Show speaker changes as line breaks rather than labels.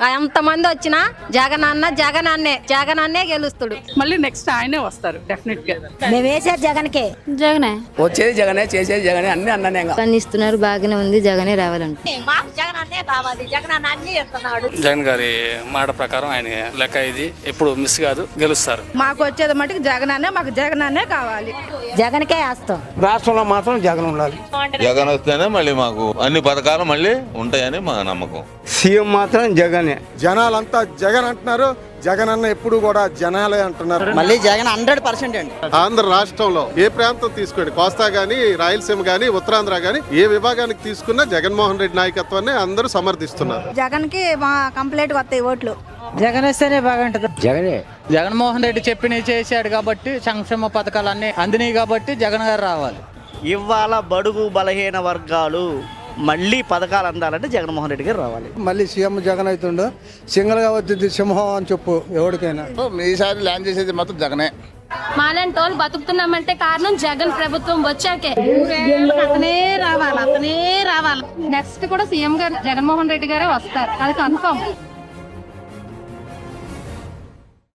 ఎంతమంది వచ్చినా జగనన్నే గెలుస్తాడు.
మళ్ళీ నెక్స్ట్ ఆయనే వస్తారు డెఫినెట్ గా.
మేము వేసేది జగన్కే.
జగనే
వచ్చేది జగనే, చేసేది జగనే, అన్ని అన్ననే.
ఇస్తున్నారు, బాగానే ఉంది, జగనే రావాలంటే.
జగన్ గారి మాట ప్రకారం ఆయన లెక్క ఇది ఎప్పుడు మిస్ కాదు, గెలుస్తారు.
మాకు వచ్చేది మటుకు జగనన్నే, మాకు జగనన్నే కావాలి.
జగన్కే వేస్తాం.
రాష్ట్రంలో మాత్రం జగన్ ఉండాలి.
జగన్ వస్తేనే మళ్ళీ మాకు అన్ని పథకాలు మళ్ళీ ఉంటాయని మా నమ్మకం.
సీఎం మాత్రం జగనే.
జనాలంతా జగన్ అంటున్నారు, జగన్ అన్న ఎప్పుడు కూడా జనాలే అంటున్నారు.
మళ్ళీ జగన్ 100% అండి.
ఆంధ్ర రాష్ట్రంలో ఏ ప్రాంతం తీసుకోండి, కోస్తా గానీ, రాయలసీమ గానీ, ఉత్తరాంధ్ర గానీ, ఏ విభాగానికి తీసుకున్నా జగన్మోహన్ రెడ్డి నాయకత్వాన్ని అందరూ సమర్థిస్తున్నారు.
జగన్ కి కంప్లీట్ వస్తాయి ఓట్లు.
జగన్ వస్తేనే బాగుంటది.
జగనే.
జగన్మోహన్ రెడ్డి చెప్పినవి చేశాడు కాబట్టి, సంక్షేమ పథకాలు అన్ని అందినాయి కాబట్టి జగన్ గారు రావాలి.
ఇవాళ బడుగు బలహీన వర్గాలు మళ్ళీ పథకాలు అందాలంటే జగన్మోహన్ రెడ్డి గారు రావాలి.
మళ్ళీ సీఎం జగన్ అవుతుండో, సింగల్ గా వచ్చింది సింహం అని చెప్పు ఎవరికైనా.
ఈసారి ల్యాండ్ చేసేది మాత్రం జగనే.
మాలాంటి వాళ్ళు బతుకుతున్నామంటే కారణం జగన్ ప్రభుత్వం వచ్చాకే.
అతనే రావాలి.
నెక్స్ట్ కూడా సీఎం గారు జగన్మోహన్ రెడ్డి గారే వస్తారు, అది కన్ఫర్మ్.